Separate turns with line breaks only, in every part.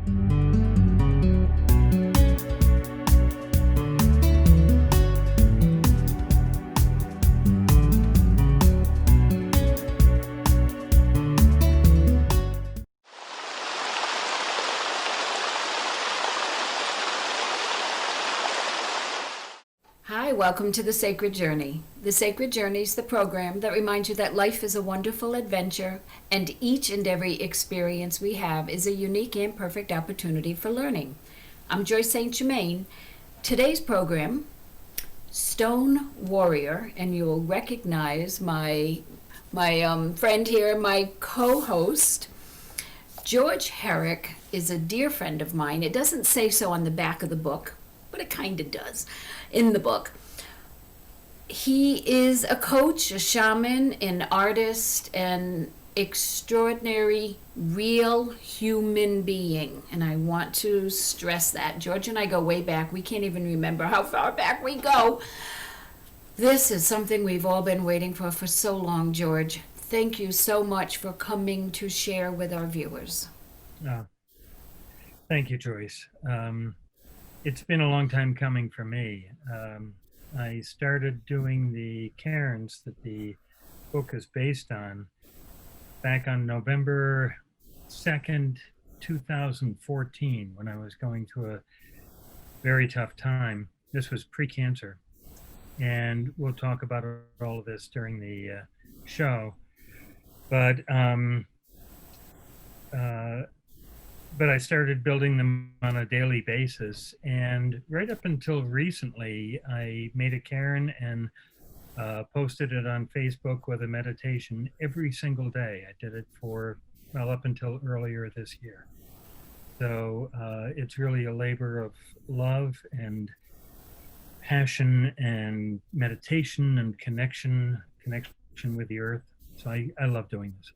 Hi, welcome to The Sacred Journey. The Sacred Journey is the program that reminds you that life is a wonderful adventure and each and every experience we have is a unique and perfect opportunity for learning. I'm Joyce St. Germain. Today's program, Stone Warrior, and you'll recognize my friend here, my co-host, George Herrick, is a dear friend of mine. It doesn't say so on the back of the book, but it kind of does in the book. He is a coach, a shaman, an artist, an extraordinary, real human being. And I want to stress that. George and I go way back. We can't even remember how far back we go. This is something we've all been waiting for so long, George. Thank you so much for coming to share with our viewers.
Thank you, Joyce. It's been a long time coming for me. I started doing the cairns that the book is based on back on November 2nd, 2014, when I was going through a very tough time. This was pre-cancer, and we'll talk about all of this during the show. But I started building them on a daily basis, and right up until recently, I made a cairn and posted it on Facebook with a meditation every single day. I did it for, well, up until earlier this year. So it's really a labor of love and passion and meditation and connection with the earth. So I love doing this.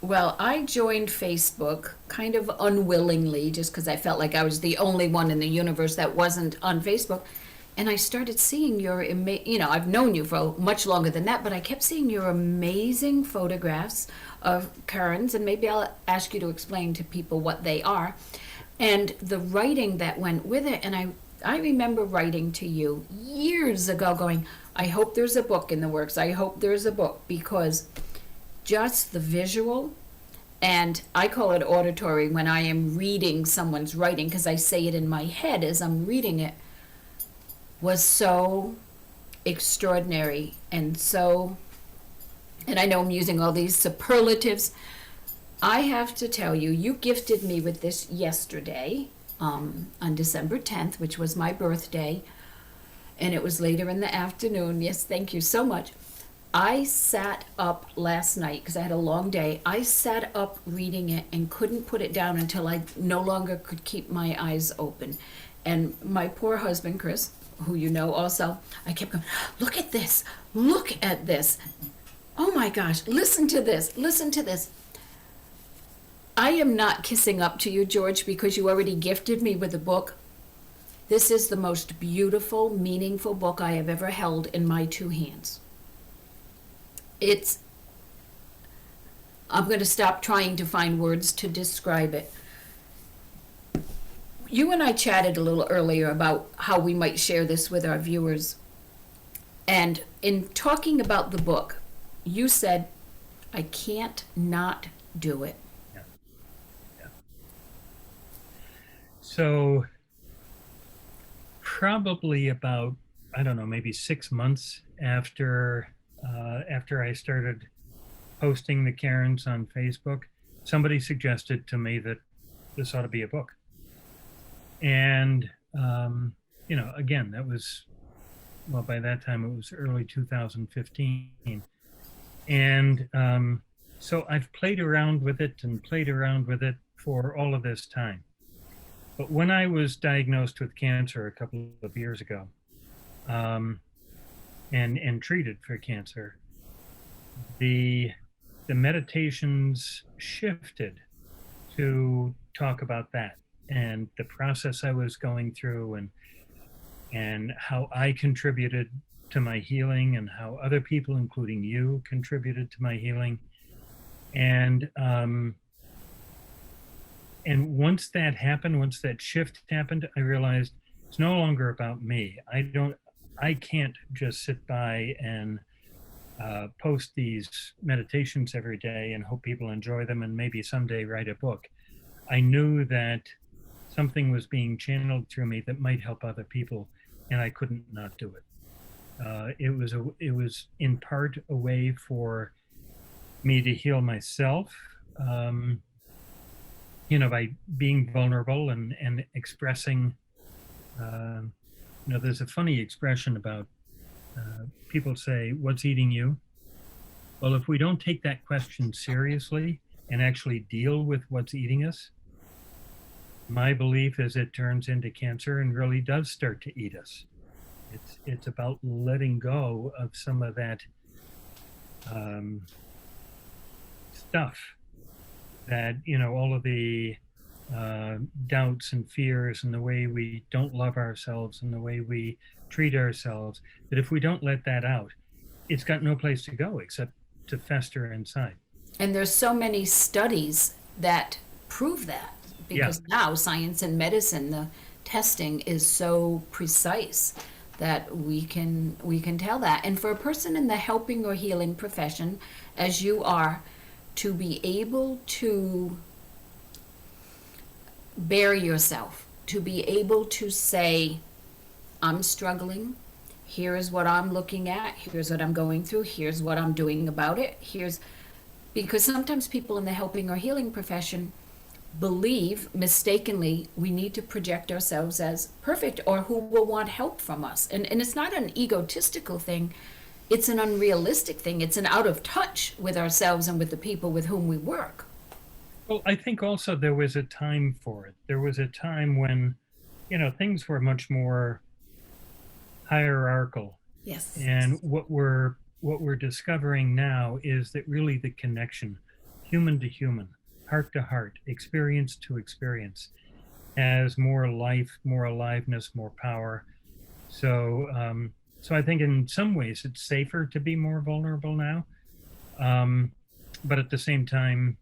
Well, I joined Facebook kind of unwillingly just because I felt like I was the only one in the universe that wasn't on Facebook. And I started seeing your, I've known you for much longer than that, but I kept seeing your amazing photographs of cairns, and maybe I'll ask you to explain to people what they are, and the writing that went with it. And I remember writing to you years ago going, I hope there's a book in the works. I hope there's a book, because just the visual, and I call it auditory when I am reading someone's writing, because I say it in my head as I'm reading it, was so extraordinary. And I know I'm using all these superlatives. I have to tell you, you gifted me with this yesterday, on December 10th, which was my birthday, and it was later in the afternoon. Yes, thank you so much. I sat up last night because I had a long day. I sat up reading it and couldn't put it down until I no longer could keep my eyes open. And my poor husband, Chris, who you know also, I kept going, look at this, look at this. Oh my gosh, listen to this, listen to this. I am not kissing up to you, George, because you already gifted me with a book. This is the most beautiful, meaningful book I have ever held in my two hands. I'm going to stop trying to find words to describe it. You and I chatted a little earlier about how we might share this with our viewers. And in talking about the book, you said, I can't not do it.
Yeah. So probably about, I don't know, maybe 6 months after I started posting the cairns on Facebook, somebody suggested to me that this ought to be a book. And, again, that was, well, by that time it was early 2015. And so I've played around with it for all of this time. But when I was diagnosed with cancer a couple of years ago, and treated for cancer, the meditations shifted to talk about that and the process I was going through, and how I contributed to my healing, and how other people, including you, contributed to my healing. And And once that happened, once that shift happened, I realized it's no longer about me. I can't just sit by and post these meditations every day and hope people enjoy them and maybe someday write a book. I knew that something was being channeled through me that might help other people, and I couldn't not do it. It was in part a way for me to heal myself, um, by being vulnerable and expressing. Uh, there's a funny expression about people say, "What's eating you?" Well, if we don't take that question seriously and actually deal with what's eating us, my belief is it turns into cancer and really does start to eat us. It's about letting go of some of that um, stuff that all of the doubts and fears and the way we don't love ourselves and the way we treat ourselves. That if we don't let that out, it's got no place to go except to fester inside.
And there's so many studies that prove that, because now science and medicine, the testing is so precise that we can tell that. And for a person in the helping or healing profession, as you are, to be able to bear yourself, to be able to say, I'm struggling, here is what I'm looking at, here's what I'm going through, here's what I'm doing about it, because sometimes people in the helping or healing profession believe mistakenly we need to project ourselves as perfect or who will want help from us. And it's not an egotistical thing, it's an unrealistic thing. It's an out of touch with ourselves and with the people with whom we work.
Well, I think also there was a time for it. There was a time when, things were much more hierarchical.
Yes.
And what we're discovering now is that really the connection, human to human, heart to heart, experience to experience, has more life, more aliveness, more power. So I think in some ways it's safer to be more vulnerable now. But at the same time,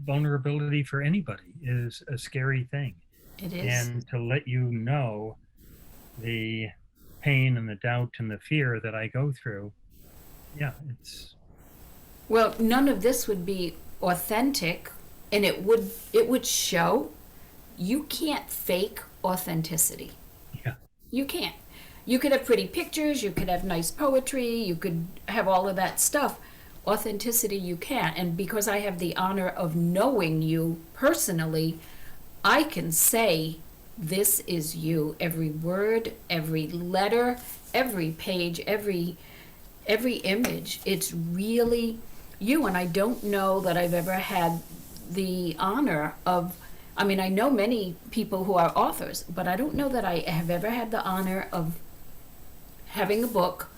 vulnerability for anybody is a scary thing.
It is.
And to let the pain and the doubt and the fear that I go through, it's.
Well, none of this would be authentic, and it would show. You can't fake authenticity.
Yeah.
You can't. You could have pretty pictures, you could have nice poetry, you could have all of that stuff. Authenticity you can't. And because I have the honor of knowing you personally, I can say this is you. Every word, every letter, every page, every image. It's really you. And I don't know that I've ever had the honor of, I mean, I know many people who are authors, but I don't know that I have ever had the honor of having a book,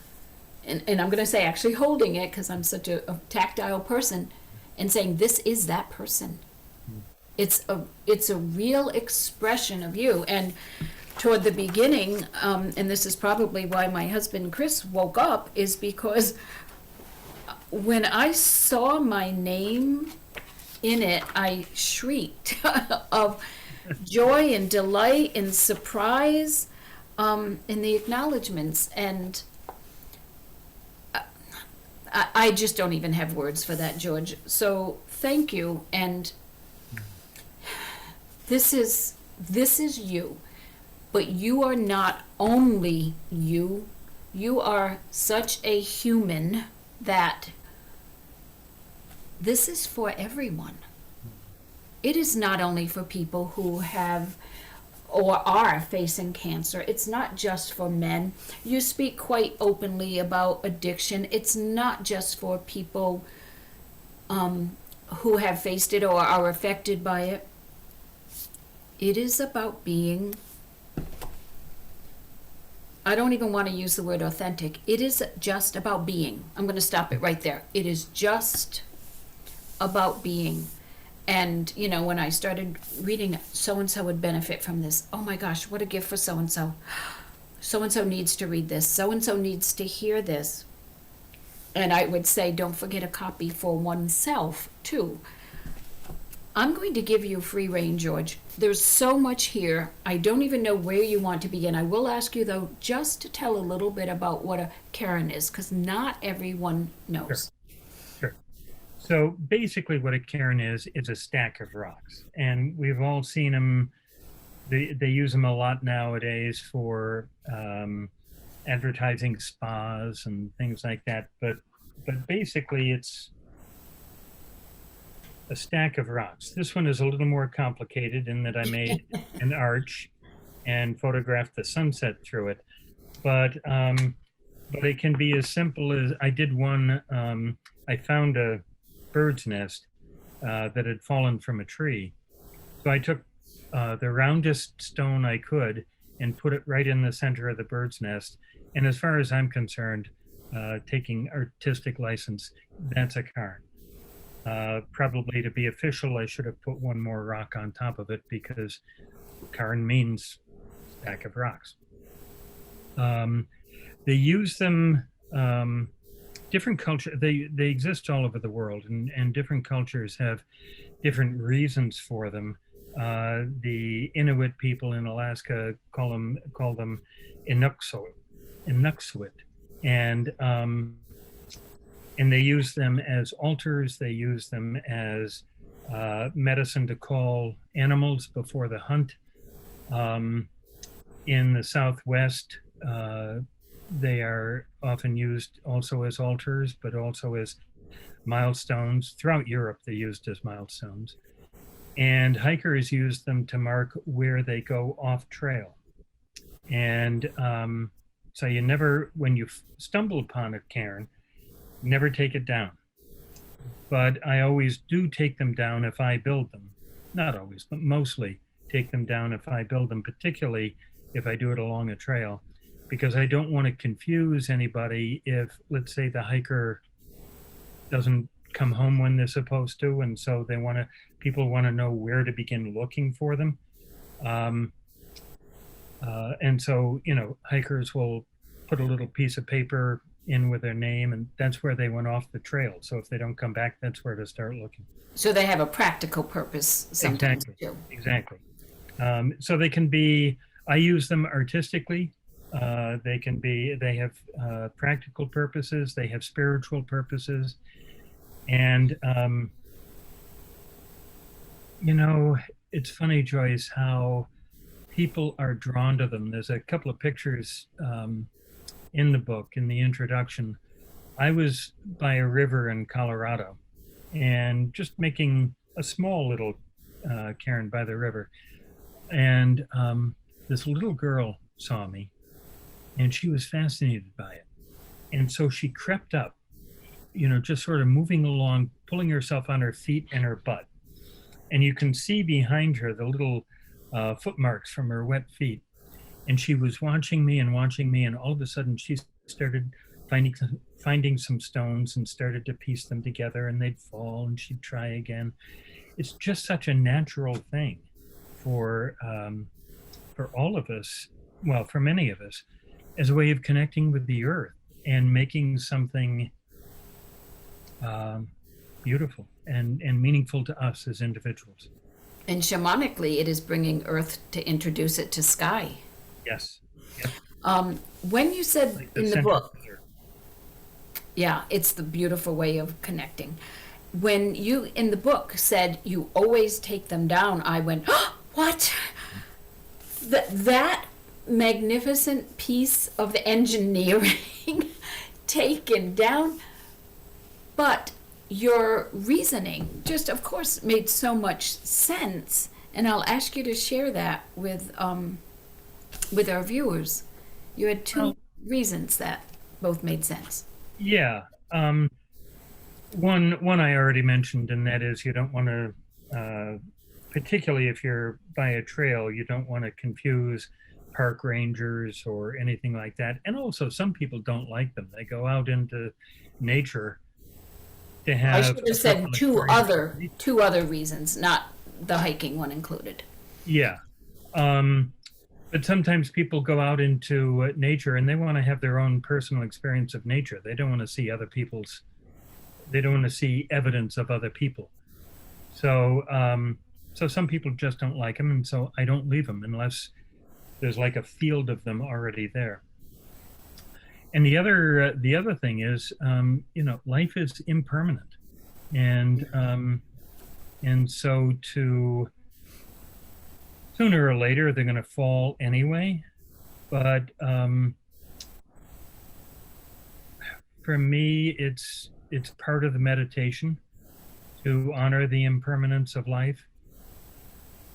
and I'm going to say actually holding it because I'm such a tactile person, and saying this is that person. It's a real expression of you. And toward the beginning, and this is probably why my husband Chris woke up, is because when I saw my name in it, I shrieked of joy and delight and surprise in the acknowledgments. And I just don't even have words for that, George. So thank you. And this is you, but you are not only you. You are such a human that this is for everyone. It is not only for people who have or are facing cancer. It's not just for men. You speak quite openly about addiction. It's not just for people who have faced it or are affected by it. It is about being, I don't even want to use the word authentic. It is just about being. I'm going to stop it right there. It is just about being. And, when I started reading so-and-so would benefit from this. Oh my gosh, what a gift for so-and-so. So-and-so needs to read this. So-and-so needs to hear this. And I would say, don't forget a copy for oneself, too. I'm going to give you free rein, George. There's so much here. I don't even know where you want to begin. I will ask you, though, just to tell a little bit about what a cairn is, because not everyone
Sure,
knows.
sure. So basically, what a cairn is a stack of rocks, and we've all seen them. They use them a lot nowadays for advertising spas and things like that. But basically, it's a stack of rocks. This one is a little more complicated in that I made an arch and photographed the sunset through it. But it can be as simple as I did one. I found a bird's nest that had fallen from a tree. So I took the roundest stone I could and put it right in the center of the bird's nest. And as far as I'm concerned, taking artistic license, that's a cairn. Probably to be official, I should have put one more rock on top of it because cairn means stack of rocks. They use them, different culture, they exist all over the world, and different cultures have different reasons for them. The Inuit people in Alaska call them Inuksuk, and they use them as altars. They use them as medicine to call animals before the hunt. In the Southwest, they are often used also as altars, but also as milestones. Throughout Europe, they're used as milestones. And hikers use them to mark where they go off trail. And so you never, when you stumble upon a cairn, never take it down. But I always do take them down if I build them. Not always, but mostly take them down if I build them, particularly if I do it along a trail, because I don't want to confuse anybody if, let's say, the hiker doesn't come home when they're supposed to, and so people want to know where to begin looking for them. And so, hikers will put a little piece of paper in with their name, and that's where they went off the trail. So if they don't come back, that's where to start looking.
So they have a practical purpose sometimes too.
Exactly. So they can be, I use them artistically. They have practical purposes. They have spiritual purposes. And, it's funny, Joyce, how people are drawn to them. There's a couple of pictures in the book, in the introduction. I was by a river in Colorado and just making a small little cairn by the river. And this little girl saw me and she was fascinated by it. And so she crept up, just sort of moving along, pulling herself on her feet and her butt. And you can see behind her the little foot marks from her wet feet. And she was watching me, and all of a sudden she started finding some stones and started to piece them together, and they'd fall and she'd try again. It's just such a natural thing for all of us, well, for many of us, as a way of connecting with the earth and making something beautiful and meaningful to us as individuals.
And shamanically, it is bringing earth to introduce it to sky.
Yes. Yep.
When you said
Like
in the
center
book,
of the earth.
yeah, it's the beautiful way of connecting. When you in the book said you always take them down, I went, oh, what? That magnificent piece of the engineering taken down. But your reasoning just, of course, made so much sense. And I'll ask you to share that with our viewers. You had two reasons that both made sense.
Yeah. One I already mentioned, and that is you don't want to, particularly if you're by a trail, you don't want to confuse park rangers or anything like that. And also, some people don't like them. They go out into nature to have.
I should have said two other reasons, not the hiking one included.
Yeah. But sometimes people go out into nature and they want to have their own personal experience of nature. They don't want to see they don't want to see evidence of other people. So some people just don't like them, and so I don't leave them unless there's like a field of them already there. And the other thing is, life is impermanent, and so to sooner or later they're going to fall anyway. But for me, it's part of the meditation to honor the impermanence of life.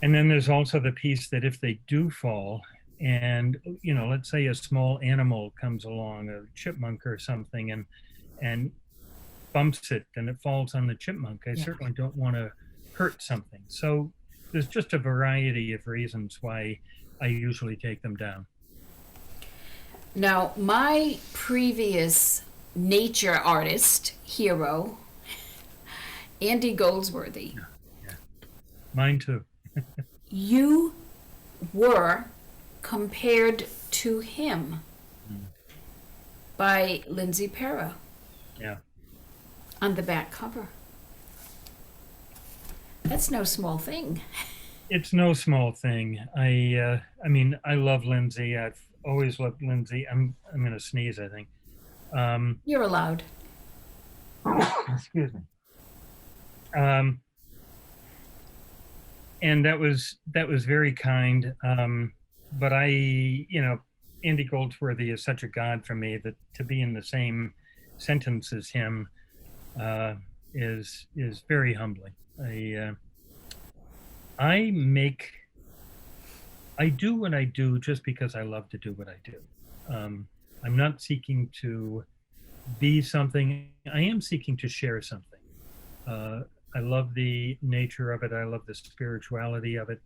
And then there's also the piece that if they do fall, and let's say a small animal comes along, a chipmunk or something, and bumps it and it falls on the chipmunk, I
Yeah.
certainly don't want to hurt something. So there's just a variety of reasons why I usually take them down.
Now, my previous nature artist hero, Andy Goldsworthy,
Yeah, mine too.
you were compared to him by Lindsay Pera
Yeah.
on the back cover. That's no small thing.
It's no small thing. I mean, I love Lindsay. I've always loved Lindsay. I'm gonna sneeze, I think. Um,
You're allowed.
excuse me. Um, and that was very kind. But Andy Goldsworthy is such a god for me that to be in the same sentence as him uh, is very humbling. I make I do what I do just because I love to do what I do. I'm not seeking to be something. I am seeking to share something. Uh, I love the nature of it. I love the spirituality of it.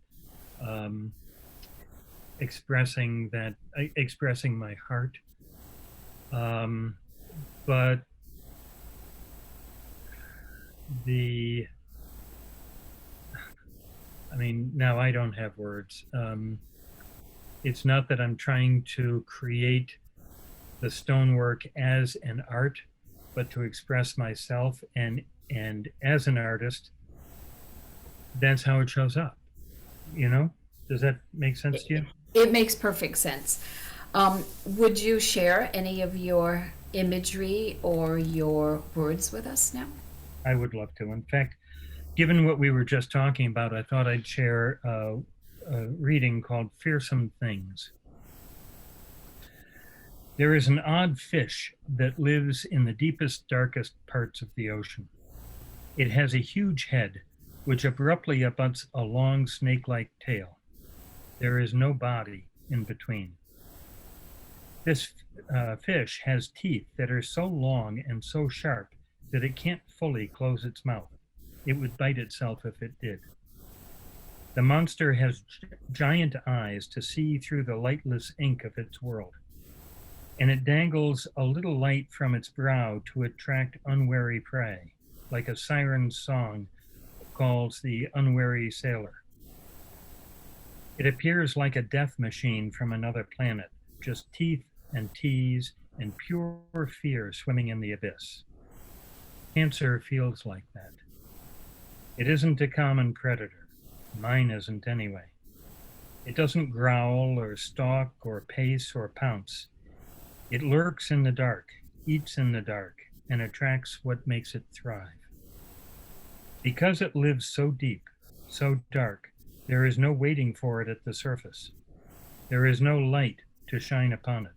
Um, expressing my heart. Um, but the, I mean, now I don't have words. It's not that I'm trying to create the stonework as an art, but to express myself, and as an artist, that's how it shows up. You know? Does that make sense to you?
It makes perfect sense. Would you share any of your imagery or your words with us now?
I would love to. In fact, given what we were just talking about, I thought I'd share a reading called Fearsome Things. There is an odd fish that lives in the deepest, darkest parts of the ocean. It has a huge head, which abruptly abuts a long snake-like tail. There is no body in between. This fish has teeth that are so long and so sharp that it can't fully close its mouth. It would bite itself if it did. The monster has giant eyes to see through the lightless ink of its world, and it dangles a little light from its brow to attract unwary prey, like a siren's song calls the unwary sailor. It appears like a death machine from another planet, just teeth and tease and pure fear swimming in the abyss. Cancer feels like that. It isn't a common predator. Mine isn't anyway. It doesn't growl or stalk or pace or pounce. It lurks in the dark, eats in the dark, and attracts what makes it thrive. Because it lives so deep, so dark, there is no waiting for it at the surface. There is no light to shine upon it.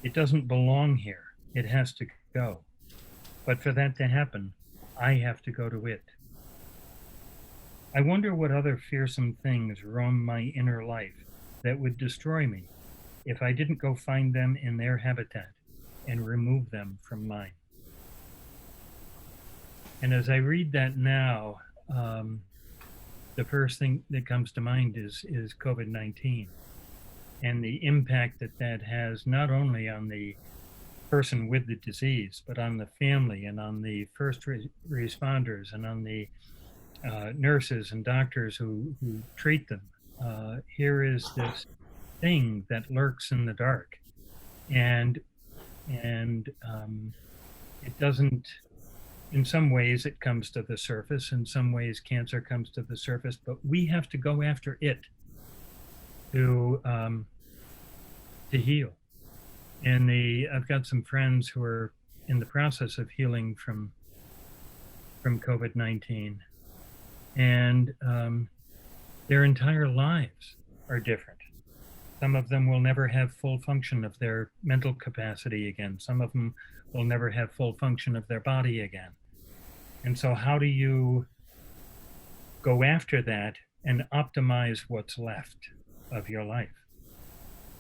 It doesn't belong here. It has to go. But for that to happen, I have to go to it. I wonder what other fearsome things roam my inner life that would destroy me if I didn't go find them in their habitat and remove them from mine. And as I read that now, the first thing that comes to mind is COVID-19 and the impact that that has not only on the person with the disease, but on the family and on the first responders and on the nurses and doctors who treat them. Here is this thing that lurks in the dark, and it doesn't in some ways it comes to the surface, in some ways cancer comes to the surface, but we have to go after it to heal. And I've got some friends who are in the process of healing from COVID-19, and their entire lives are different. Some of them will never have full function of their mental capacity again. Some of them will never have full function of their body again. And so how do you go after that and optimize what's left of your life?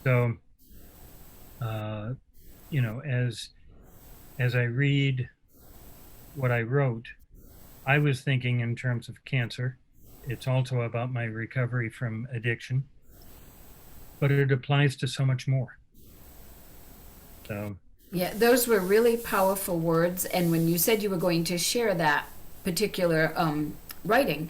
So, as I read what I wrote, I was thinking in terms of cancer. It's also about my recovery from addiction, but it applies to so much more. So,
Yeah, those were really powerful words. And when you said you were going to share that particular writing,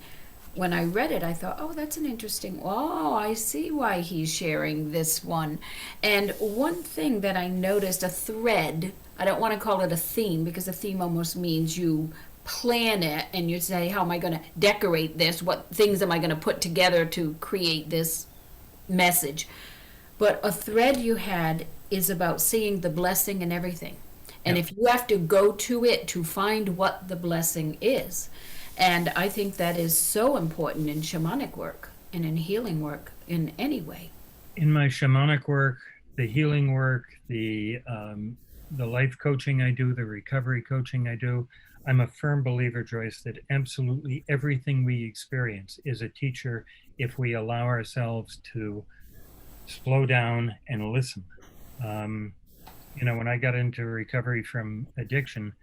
when I read it, I thought, oh, that's an interesting, oh, I see why he's sharing this one. And one thing that I noticed, a thread, I don't want to call it a theme because a theme almost means you plan it and you say, how am I going to decorate this? What things am I going to put together to create this message? But a thread you had is about seeing the blessing in everything. And
yeah.
if you have to go to it to find what the blessing is, and I think that is so important in shamanic work and in healing work in any way.
In my shamanic work, the healing work, the life coaching I do, the recovery coaching I do, I'm a firm believer, Joyce, that absolutely everything we experience is a teacher if we allow ourselves to slow down and listen. When I got into recovery from addiction,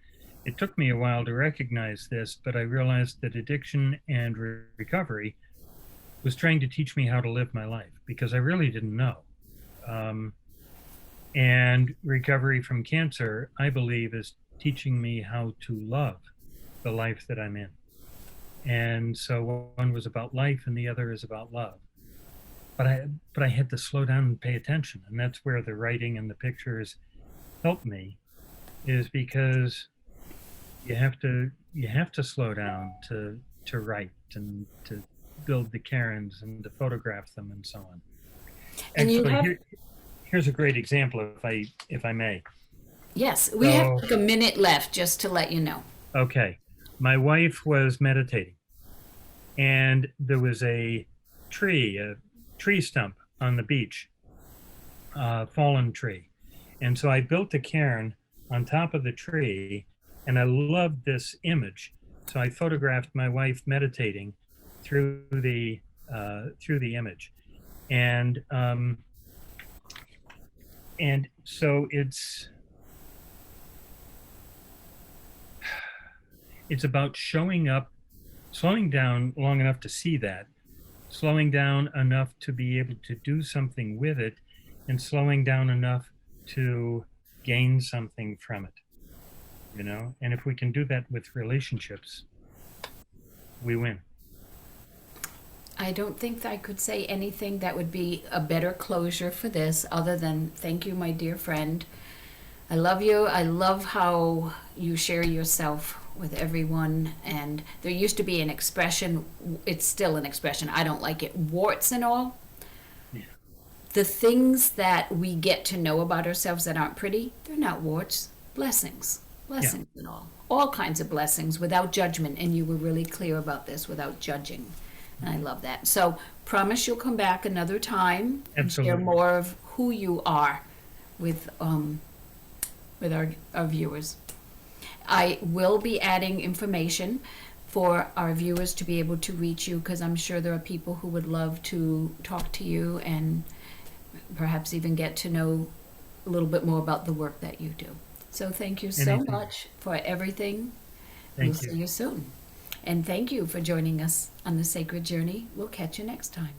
it took me a while to recognize this, but I realized that addiction and recovery was trying to teach me how to live my life because I really didn't know. And recovery from cancer, I believe, is teaching me how to love the life that I'm in. And so one was about life and the other is about love. But I had to slow down and pay attention. And that's where the writing and the pictures helped me, is because you have to slow down to write and to build the cairns and to photograph them and so on.
And
Actually, here's a great example, if I may.
Yes, we have like a minute left, just to let you know.
Okay, my wife was meditating, and there was a tree stump on the beach, fallen tree, and so I built a cairn on top of the tree, and I loved this image, so I photographed my wife meditating through the image, and so it's about showing up, slowing down long enough to see that, slowing down enough to be able to do something with it, and slowing down enough to gain something from it. And if we can do that with relationships, we win.
I don't think I could say anything that would be a better closure for this other than thank you, my dear friend. I love you. I love how you share yourself with everyone. And there used to be an expression, it's still an expression, I don't like it, warts and all.
Yeah.
The things that we get to know about ourselves that aren't pretty, they're not warts, blessings. Blessings and all kinds of blessings without judgment. And you were really clear about this, without judging. And I love that. So promise you'll come back another time and share more of who you are with our viewers. I will be adding information for our viewers to be able to reach you, because I'm sure there are people who would love to talk to you and perhaps even get to know a little bit more about the work that you do. So thank you so much for everything. We'll see you soon. And thank you for joining us on the Sacred Journey. We'll catch you next time.